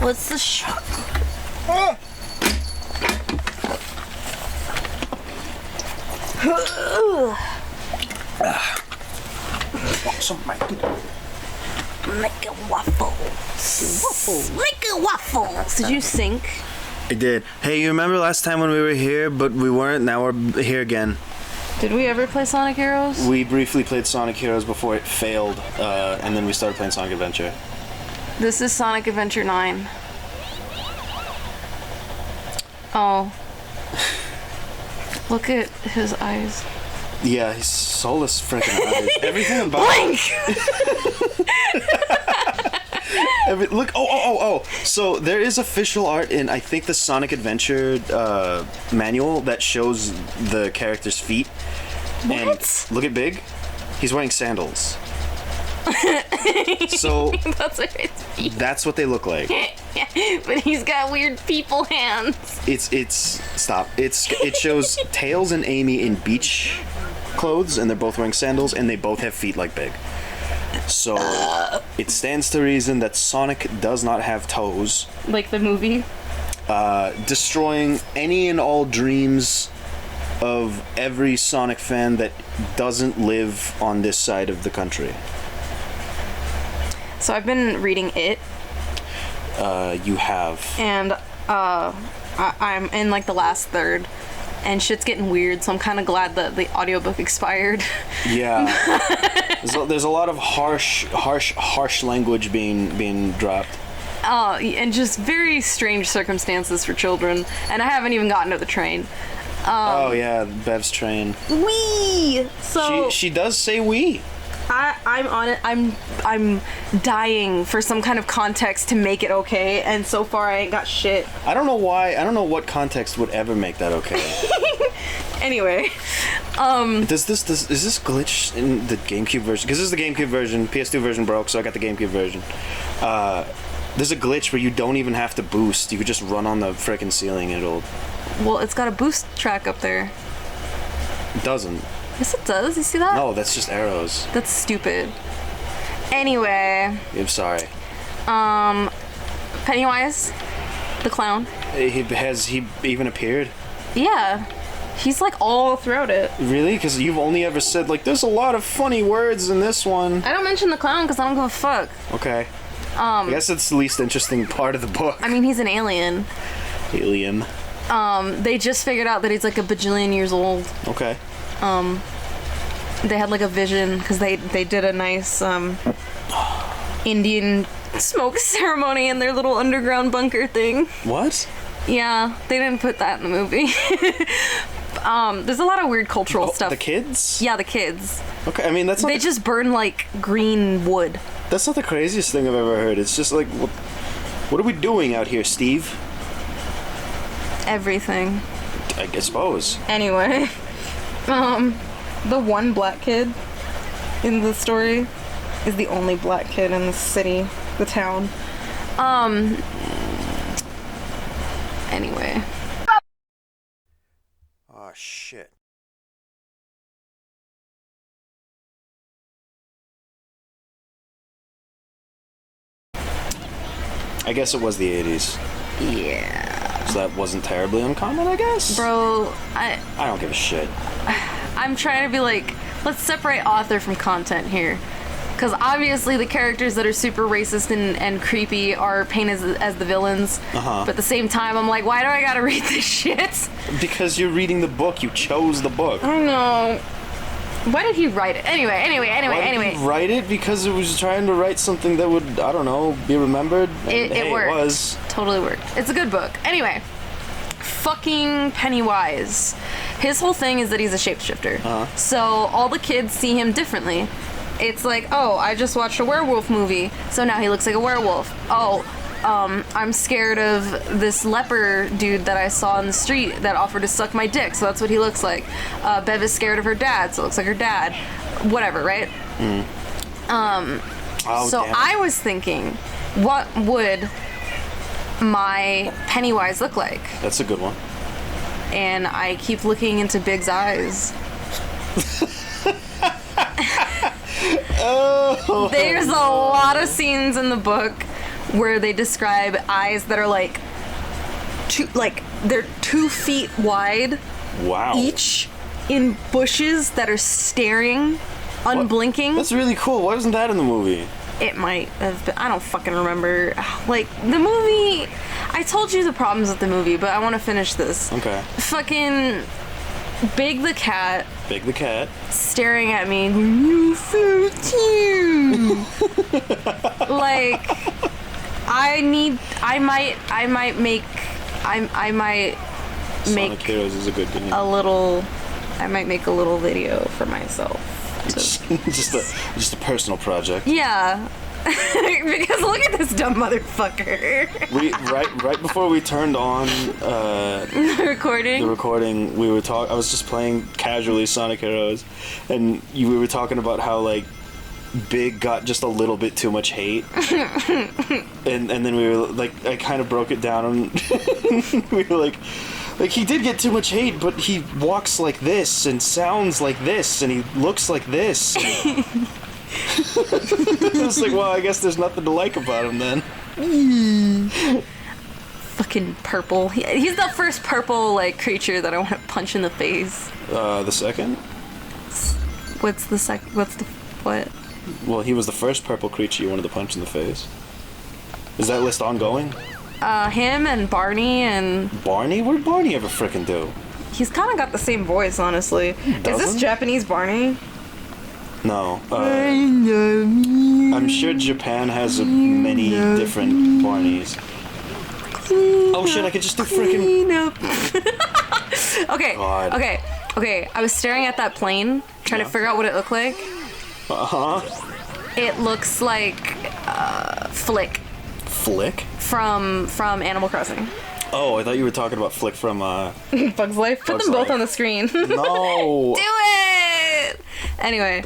What's the shot? Some Mike. Make a waffles. Make a waffles. Did you sink? I did. Hey, you remember last time when we were here, but we weren't? Now we're here again. Did we ever play Sonic Heroes? We briefly played Sonic Heroes before it failed, and then we started playing Sonic Adventure. This is Sonic Adventure 9. Oh. Look at his eyes. Yeah, his soulless freaking eyes. Everything about Blink! Look! Oh! So there is official art in, I think, the Sonic Adventure manual that shows the character's feet. What? And look at Big. He's wearing sandals. So that's what they look like. But he's got weird people hands. It shows Tails and Amy in beach clothes, and they're both wearing sandals, and they both have feet like Big. So it stands to reason that Sonic does not have toes. Like the movie? Destroying any and all dreams of every Sonic fan that doesn't live on this side of the country. So I've been reading it. You have. And I'm in like the last third. And shit's getting weird, so I'm kind of glad that the audiobook expired. Yeah. There's a lot of harsh language being dropped. And just very strange circumstances for children. And I haven't even gotten to the train. Oh yeah, Bev's train. Wee! So she does say wee. I'm on it. I'm dying for some kind of context to make it okay, and so far I ain't got shit. I don't know why. I don't know what context would ever make that okay. Anyway, is this glitch in the GameCube version? Because this is the GameCube version. PS2 version broke, so I got the GameCube version. There's a glitch where you don't even have to boost. You could just run on the frickin' ceiling and it'll... Well, it's got a boost track up there. It doesn't. Yes, it does. You see that? No, that's just arrows. That's stupid. Anyway. I'm sorry. Pennywise, the clown. Has he even appeared? Yeah. He's like all throughout it. Really? Because you've only ever said, like, there's a lot of funny words in this one. I don't mention the clown because I don't give a fuck. Okay. I guess it's the least interesting part of the book. I mean, he's an alien. Alien. They just figured out that he's like a bajillion years old. Okay. They had like a vision because they did a nice Indian smoke ceremony in their little underground bunker thing. What? Yeah, they didn't put that in the movie. There's a lot of weird cultural stuff. The kids? Yeah, the kids. Okay, I mean that's not they just burn like green wood. That's not the craziest thing I've ever heard. It's just like, what are we doing out here, Steve? Everything. I suppose. Anyway, the one black kid in the story is the only black kid in the city, the town. Anyway. Oh, shit. I guess it was the 80s. Yeah. So that wasn't terribly uncommon, I guess? Bro, I don't give a shit. I'm trying to be like, let's separate author from content here. Because obviously the characters that are super racist and creepy are painted as the villains. But at the same time, I'm like, why do I gotta read this shit? Because you're reading the book. You chose the book. I don't know. Why did he write it? Anyway. Why did he write it? Because it was trying to write something that would, I don't know, be remembered. It worked. It was. Totally worked. It's a good book. Anyway. Fucking Pennywise. His whole thing is that he's a shapeshifter. So all the kids see him differently. It's like, oh, I just watched a werewolf movie, so now he looks like a werewolf. Oh, I'm scared of this leper dude that I saw in the street that offered to suck my dick, so that's what he looks like. Bev is scared of her dad, so it looks like her dad. Whatever, right? So damn. I was thinking, what would my Pennywise look like? That's a good one. And I keep looking into Big's eyes. Oh. There's a lot of scenes in the book where they describe eyes that are like they're 2 feet wide. Wow. Each in bushes that are staring, unblinking. That's really cool. Why wasn't that in the movie? It might have been. I don't fucking remember. Like, the movie... I told you the problems with the movie, but I want to finish this. Okay. Fucking Big the cat. Big the cat. Staring at me. You're so cute. Like, I might make Sonic Heroes is a good game. I might make a little video for myself. just a personal project. Yeah. Because look at this dumb motherfucker. Right before we turned on the recording, we were I was just playing casually Sonic Heroes, and we were talking about how like Big got just a little bit too much hate, and then we were like, I kind of broke it down, and we were like he did get too much hate, but he walks like this and sounds like this and he looks like this. It's like, well, I guess there's nothing to like about him then. Fucking purple. He's the first purple like creature that I want to punch in the face. The second? What's the what? Well, he was the first purple creature you wanted to punch in the face. Is that list ongoing? Him and Barney and... Barney? What did Barney ever frickin' do? He's kind of got the same voice, honestly. Is this Japanese Barney? No. I'm sure Japan has many different Barneys. Oh shit, I could just do frickin'... Okay, God. okay. I was staring at that plane, trying to figure out what it looked like. Uh-huh. It looks like Flick. Flick? From Animal Crossing. Oh, I thought you were talking about Flick from Bug's Life. Put them both on the screen. No. Do it. Anyway,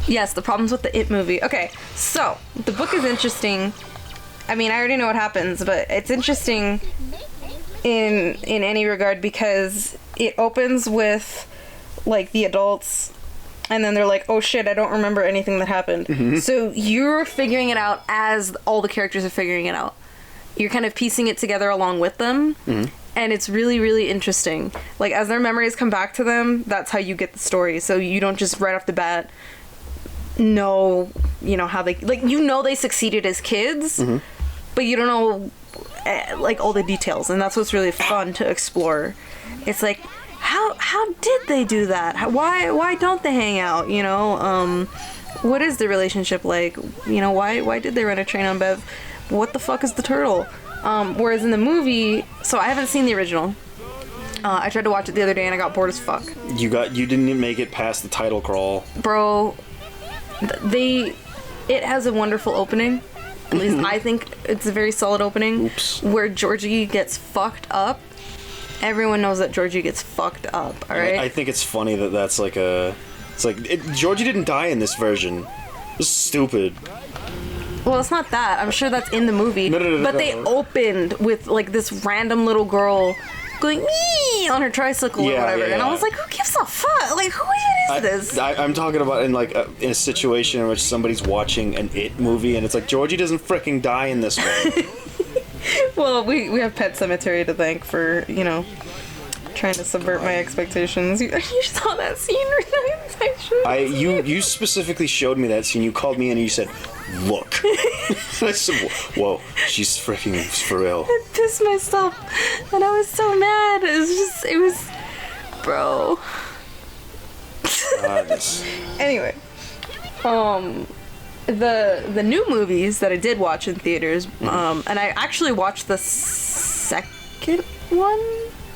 yes, the problems with the It movie. Okay, so the book is interesting. I mean, I already know what happens, but it's interesting in any regard because it opens with like the adults. And then they're like, oh shit, I don't remember anything that happened. Mm-hmm. So you're figuring it out as all the characters are figuring it out. You're kind of piecing it together along with them. Mm-hmm. And it's really, really interesting. Like, as their memories come back to them, that's how you get the story. So you don't just right off the bat know, how they... Like, they succeeded as kids, mm-hmm. but you don't know, like, all the details. And that's what's really fun to explore. It's like... How did they do that? Why don't they hang out? What is the relationship like? Why did they run a train on Bev? What the fuck is the turtle? Whereas in the movie, so I haven't seen the original. I tried to watch it the other day and I got bored as fuck. You didn't even make it past the title crawl, bro. It has a wonderful opening. At least I think it's a very solid opening. Oops. Where Georgie gets fucked up. Everyone knows that Georgie gets fucked up, alright? I think it's funny that that's like a... It's like... Georgie didn't die in this version. This is stupid. Well, it's not that. I'm sure that's in the movie. No. But they opened with, like, this random little girl going, mee on her tricycle or whatever. Yeah. And I was like, who gives a fuck? Like, who even is this? I'm talking about in, like, in a situation in which somebody's watching an It movie and it's like, Georgie doesn't fricking die in this one. Well, we have Pet Sematary to thank for, trying to subvert my expectations. You saw that scene, right? You specifically showed me that scene. You called me in and you said, look. I said, whoa, she's freaking for real. I pissed myself. And I was so mad. It was, bro. Anyway. The new movies that I did watch in theaters, and I actually watched the second one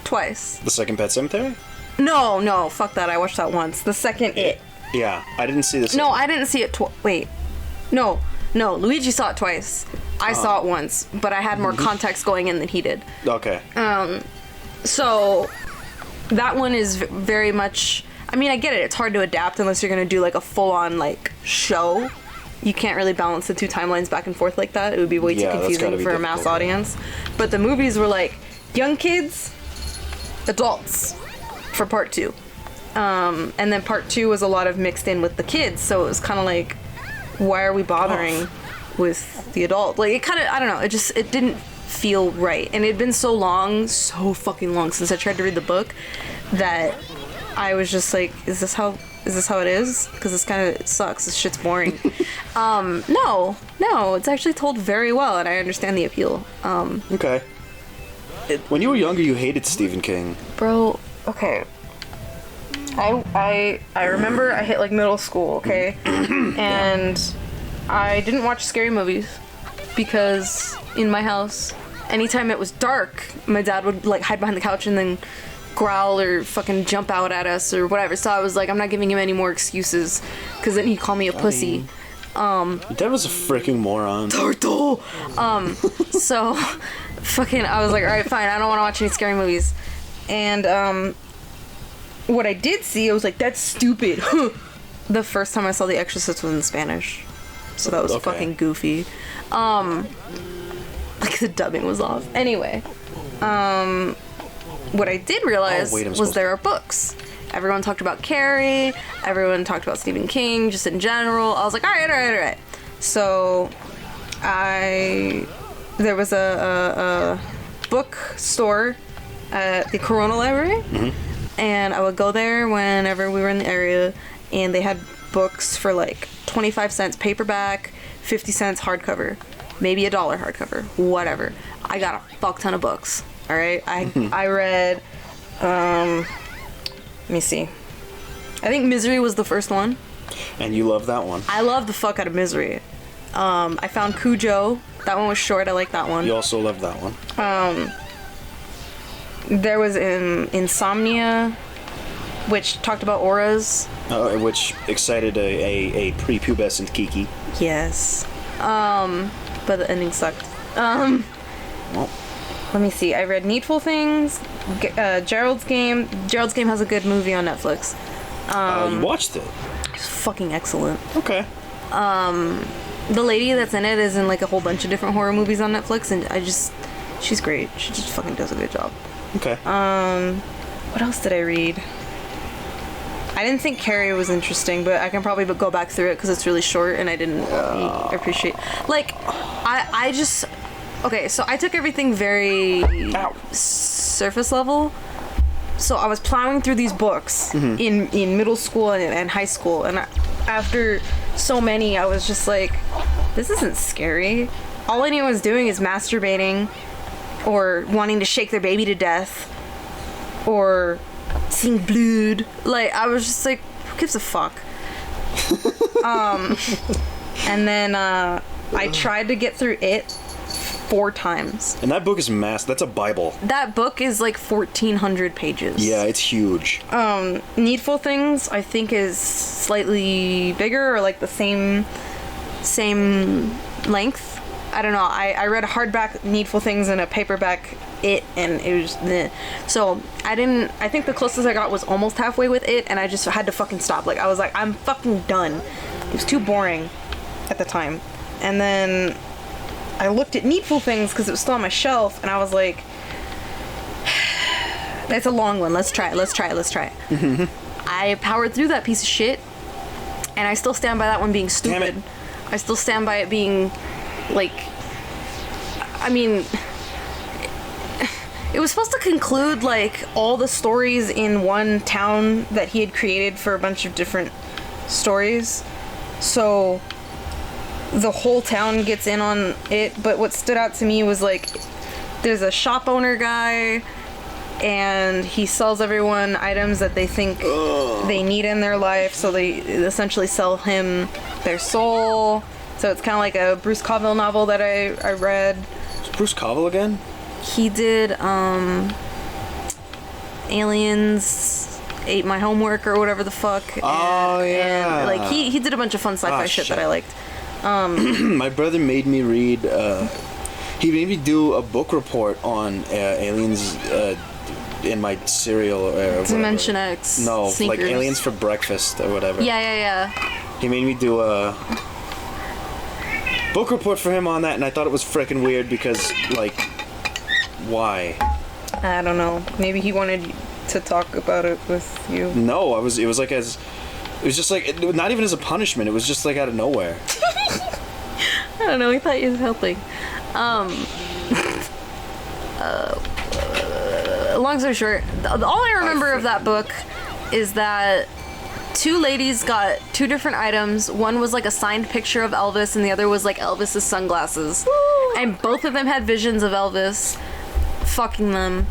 twice. The second Pet Sematary? No, fuck that. I watched that once. The second It. Yeah, I didn't see this. No, I didn't see it Wait. No, Luigi saw it twice. I saw it once, but I had more context going in than he did. Okay. So that one is very much... I mean, I get it. It's hard to adapt unless you're going to do, like, a full-on, like, show. You can't really balance the two timelines back and forth like that. It would be way too confusing for a mass audience. But the movies were like young kids, adults for part 2. And then part 2 was a lot of mixed in with the kids. So it was kind of like, why are we bothering? with the adult. Like, it kind of, I don't know, it didn't feel right. And it had been so long, so fucking long since I tried to read the book that I was just like, is this how it is? Because this kind of sucks. This shit's boring. No, it's actually told very well, and I understand the appeal. Okay. When you were younger, you hated Stephen King. Bro, okay. I remember I hit like middle school, okay? And I didn't watch scary movies because in my house, anytime it was dark, my dad would like hide behind the couch and then growl or fucking jump out at us or whatever. So I was like, I'm not giving him any more excuses because then he'd call me a pussy. Your dad was a freaking moron. Turtle! So fucking, I was like, alright, fine, I don't want to watch any scary movies. And what I did see, I was like, that's stupid. The first time I saw The Exorcist was in Spanish. So that was fucking goofy. Like the dubbing was off. Anyway, what I did realize was there are books. Everyone talked about Carrie. Everyone talked about Stephen King, just in general. I was like, all right. So, there was a bookstore at the Corona Library, and I would go there whenever we were in the area, and they had books for like 25 cents paperback, 50 cents hardcover, maybe $1 hardcover, whatever. I got a fuck ton of books. All right, I read. Let me see. I think Misery was the first one. And you love that one. I love the fuck out of Misery. I found Cujo. That one was short. I like that one. You also love that one. There was Insomnia, which talked about auras. Which excited a prepubescent Kiki. Yes. But the ending sucked. Well. Let me see. I read Needful Things, Gerald's Game. Gerald's Game has a good movie on Netflix. You watched it? It's fucking excellent. Okay. The lady that's in it is in like a whole bunch of different horror movies on Netflix, and she's great. She just fucking does a good job. Okay. What else did I read? I didn't think Carrie was interesting, but I can probably go back through it because it's really short, and I didn't appreciate. Like, I just. Okay, so I took everything very surface level. So I was plowing through these books in middle school and high school, and after so many, I was just like, this isn't scary. All anyone was doing is masturbating, or wanting to shake their baby to death, or seeing blood. Like, I was just like, who gives a fuck? And then I tried to get through it 4 times. And that book is that's a Bible. That book is like 1,400 pages. Yeah, it's huge. Needful Things, I think, is slightly bigger or like the same length. I don't know. I read a hardback Needful Things and a paperback It, and it was so I think the closest I got was almost halfway with It, and I just had to fucking stop. Like, I was like, I'm fucking done. It was too boring at the time. And then I looked at Needful Things because it was still on my shelf, and I was like, it's a long one. Let's try it. I powered through that piece of shit, and I still stand by that one being stupid. Damn it. I still stand by it being, like, I mean, it was supposed to conclude, like, all the stories in one town that he had created for a bunch of different stories. So the whole town gets in on it, but what stood out to me was, like, there's a shop owner guy, and he sells everyone items that they think they need in their life, so they essentially sell him their soul. So it's kind of like a Bruce Coville novel that I read. Is Bruce Coville again? He did Aliens Ate My Homework or whatever the fuck. And, like, he did a bunch of fun sci-fi shit that I liked. My brother made me read, he made me do a book report on aliens in my cereal. Dimension X. No, Sneakers. like Aliens for Breakfast or whatever. Yeah. He made me do a book report for him on that, and I thought it was freaking weird because, like, why? I don't know. Maybe he wanted to talk about it with you. No, it was just like, not even as a punishment. It was just like out of nowhere. don't know. He thought he was helping. Long story short, all I remember of that book is that two ladies got two different items. One was like a signed picture of Elvis, and the other was like Elvis's sunglasses. Woo! And both of them had visions of Elvis fucking them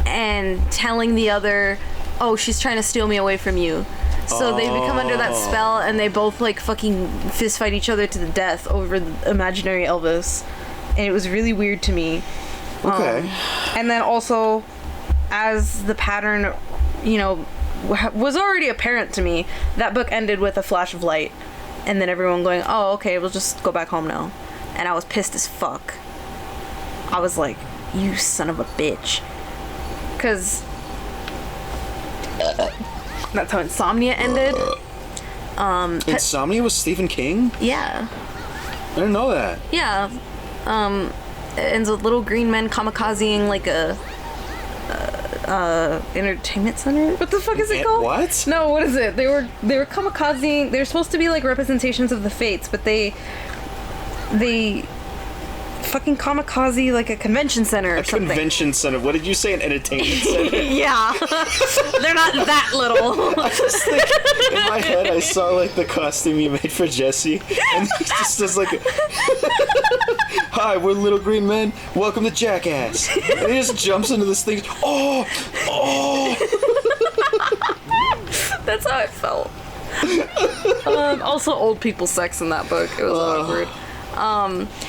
and telling the other, oh, she's trying to steal me away from you. So they become under that spell, and they both like fucking fist fight each other to the death over the imaginary Elvis. And it was really weird to me. Okay. And then also, as the pattern, you know, was already apparent to me, that book ended with a flash of light. And then everyone going, oh, okay, we'll just go back home now. And I was pissed as fuck. I was like, you son of a bitch. Because that's how Insomnia ended. Insomnia was Stephen King? Yeah. I didn't know that. Yeah. And the little green men kamikazeing like a entertainment center. What the fuck is it called? What? No, what is it? They were kamikazeing. They're supposed to be like representations of the fates, but they fucking kamikaze like a convention center or something. Convention center. What did you say? An entertainment center? Yeah. They're not that little. I just think, in my head, I saw like the costume you made for Jesse, and he just does like, "Hi, we're Little Green Men. Welcome to Jackass." And he just jumps into this thing. Oh. That's how it felt. Also, old people sex in that book. It was awkward.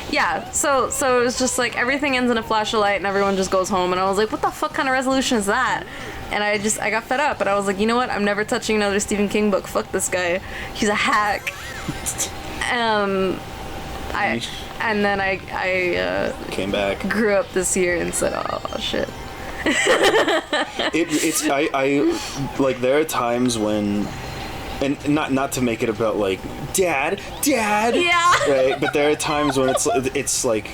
Yeah, so it was just like everything ends in a flash of light and everyone just goes home, and I was like, what the fuck kind of resolution is that? And I got fed up, and I was like, you know what, I'm never touching another Stephen King book. Fuck this guy, he's a hack. I Came back, grew up this year and said, oh shit. I like, there are times when, and not to make it about like dad, Yeah. right? But there are times when it's like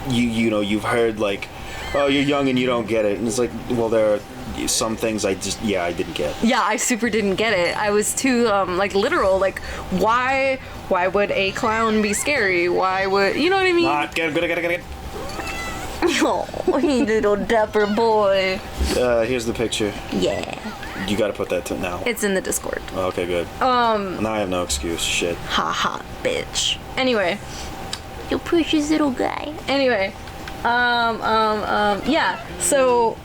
you know, you've heard like, oh, you're young and you don't get it, and it's like, well, there are some things I didn't get. Yeah, I super didn't get it. I was too like literal. Like, why would a clown be scary? Why would, you know what I mean? Get it. Oh, you little dapper boy. Here's the picture. Yeah. You gotta put that to now. It's in the Discord. Okay, good. Now I have no excuse. Shit. Ha, bitch. Anyway. You precious little guy. Anyway. Yeah. So,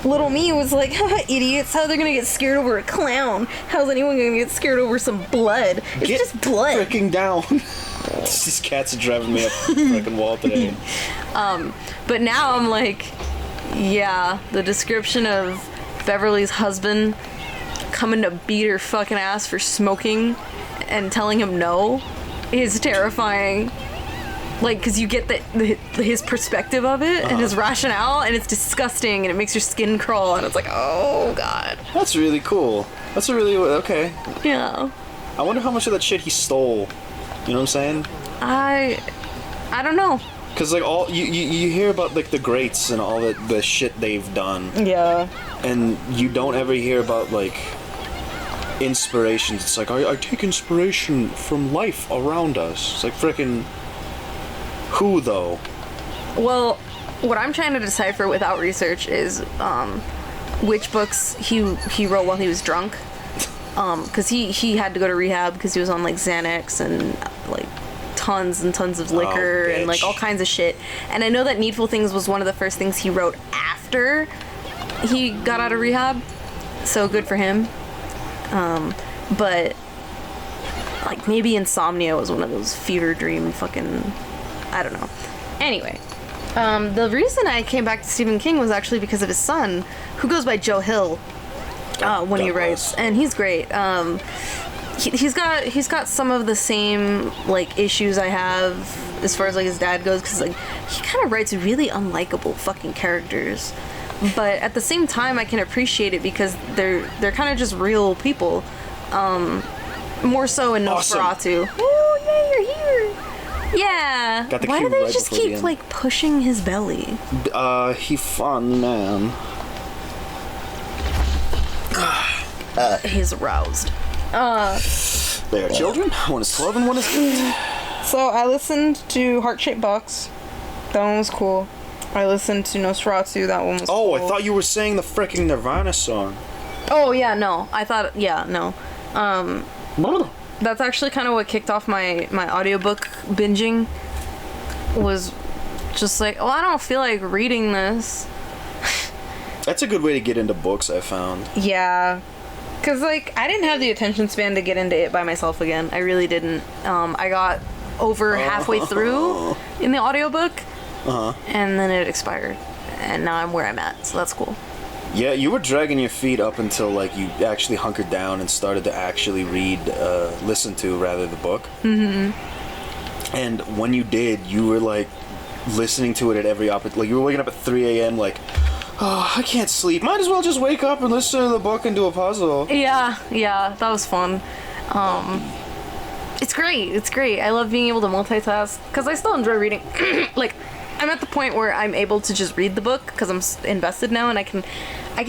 little me was like, haha, idiots. How are they gonna get scared over a clown? How's anyone gonna get scared over some blood? It's just blood. Freaking down. These cats are driving me up the freaking wall today. But now I'm like, yeah, the description of Beverly's husband coming to beat her fucking ass for smoking and telling him no is terrifying. Like, because you get his perspective of it and his rationale, and it's disgusting, and it makes your skin crawl, and it's like, oh god. That's really cool. That's a really, okay. Yeah. I wonder how much of that shit he stole. You know what I'm saying? I don't know. Because like all you hear about like the greats and all the shit they've done. Yeah. And you don't ever hear about like inspirations. It's like I take inspiration from life around us. It's like frickin' who though? Well, what I'm trying to decipher without research is which books he wrote while he was drunk. Because he had to go to rehab because he was on like Xanax and like tons and tons of liquor and like all kinds of shit. And I know that Needful Things was one of the first things he wrote after he got out of rehab, so good for him. But like maybe Insomnia was one of those fever dream fucking, I don't know. Anyway, the reason I came back to Stephen King was actually because of his son, who goes by Joe Hill when he writes, and he's great. He's got some of the same like issues I have as far as like his dad goes, because like he kind of writes really unlikable fucking characters, but at the same time I can appreciate it because they're kind of just real people. More so in Nosferatu. Oh yeah, you're here. Yeah. Why do they just keep like pushing his belly? He fun man. He's aroused. They are children. One is 12 and one is 8. So I listened to Heart-Shaped Box. That one was cool. I listened to Nosferatu. That one was cool. I thought you were saying the freaking Nirvana song. Oh, yeah, no. I thought, yeah, no. That's actually kind of what kicked off my audiobook binging. Was just like, oh, I don't feel like reading this. That's a good way to get into books, I found. Yeah. Because, like, I didn't have the attention span to get into it by myself again. I really didn't. I got over halfway through in the audiobook, and then it expired. And now I'm where I'm at, so that's cool. Yeah, you were dragging your feet up until, like, you actually hunkered down and started to actually listen to, rather, the book. Mm-hmm. And when you did, you were, like, listening to it at every opportunity. Like, you were waking up at 3 a.m., like, oh, I can't sleep. Might as well just wake up and listen to the book and do a puzzle. Yeah, that was fun. It's great. I love being able to multitask, because I still enjoy reading. Like, I'm at the point where I'm able to just read the book, because I'm invested now, and I can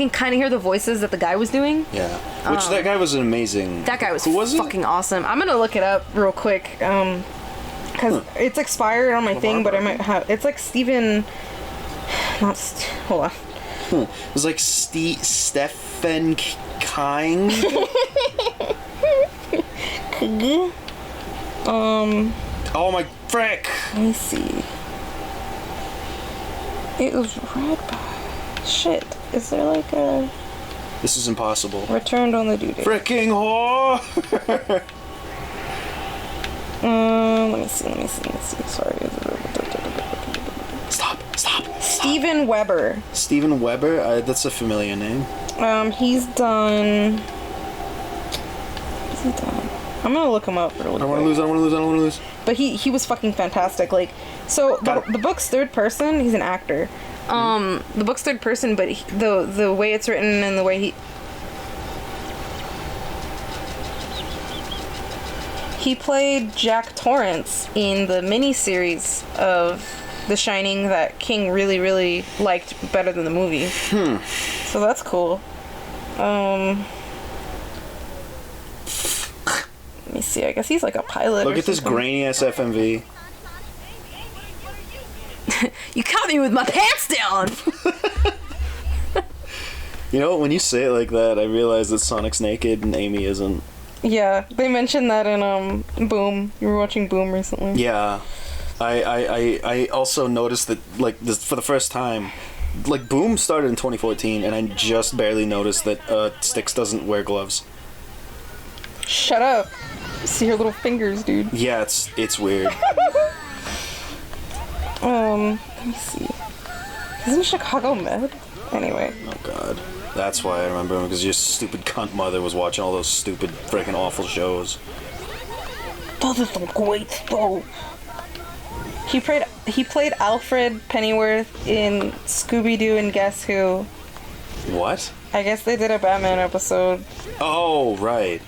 kind of hear the voices that the guy was doing. Yeah. Which, that guy was an amazing... That guy was Who fucking awesome. I'm gonna look it up real quick, because it's expired on my thing, but I might have... It's like Stephen... Hold on. It was like Stephen King. Oh my frick! Let me see. It was read by... Shit. Is there like a... This is impossible. Returned on the due date. Fricking whore! Let me see. Sorry. Stop. Steven Weber. Steven Weber? That's a familiar name. He's done... What's he done? I'm gonna look him up really quick. I don't wanna lose. But he was fucking fantastic. Like, so the book's third person. He's an actor. The book's third person, but the way it's written and the way he played Jack Torrance in the miniseries of The Shining that King really, really liked better than the movie. So that's cool. Let me see. I guess he's like a pilot. Look at this grainy ass FMV. You caught me with my pants down! You know, when you say it like that, I realize that Sonic's naked and Amy isn't. Yeah, they mentioned that in Boom. You were watching Boom recently. Yeah. I also noticed that, like, this, for the first time, like, Boom started in 2014, and I just barely noticed that Styx doesn't wear gloves. Shut up. See her little fingers, dude. Yeah, it's weird. Let me see. Isn't Chicago Med? Anyway. Oh god. That's why I remember him, because your stupid cunt mother was watching all those stupid, freaking awful shows. Those are some great stuff. He played Alfred Pennyworth in Scooby-Doo and Guess Who. What? I guess they did a Batman episode. Oh, right.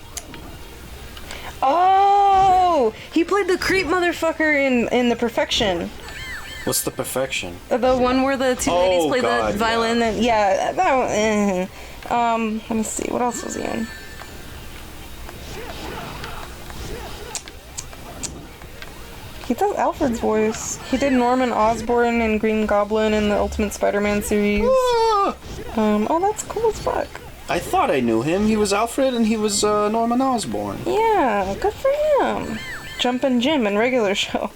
Oh! He played the creep motherfucker in The Perfection. What's The Perfection? The one where the two ladies play the violin. Yeah. And yeah, that one. Let me see. What else was he in? He does Alfred's voice. He did Norman Osborn and Green Goblin in the Ultimate Spider-Man series. Oh, that's cool as fuck. I thought I knew him. He was Alfred and he was Norman Osborn. Yeah, good for him. Jumpin' Jim and Regular Show.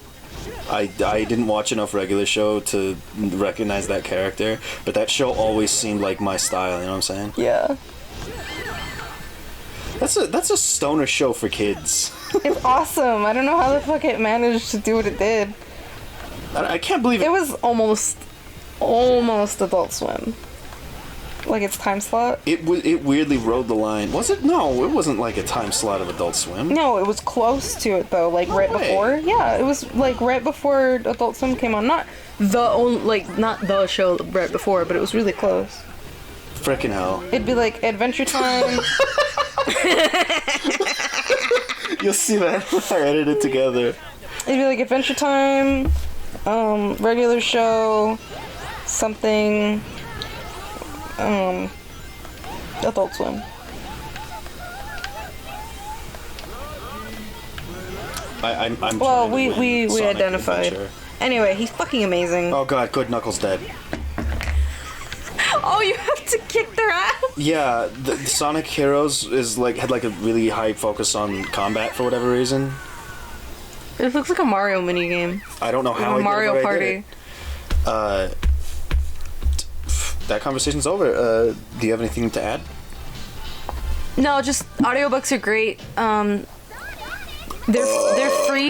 I didn't watch enough Regular Show to recognize that character, but that show always seemed like my style, you know what I'm saying? Yeah. That's a stoner show for kids. It's awesome. I don't know how the fuck it managed to do what it did. I can't believe it. It was almost Adult Swim. Like its time slot. It weirdly rode the line. Was it? No, it wasn't like a time slot of Adult Swim. No, it was close to it though. Like right before. Yeah, it was like right before Adult Swim came on. Not the show right before, but it was really close. Frickin' hell. It'd be like Adventure Time. You'll see that if I edit it together. It'd be like Adventure Time, Regular Show, something, Adult Swim. I'm Well, trying to win we Sonic identified. Adventure. Anyway, he's fucking amazing. Oh god, good, Knuckles dead. Oh, you have to kick their ass. Yeah, the Sonic Heroes had like a really high focus on combat for whatever reason. It looks like a Mario minigame. I don't know how I Mario did it, but Party. I did it. That conversation's over. Do you have anything to add? No, just audiobooks are great. They're free.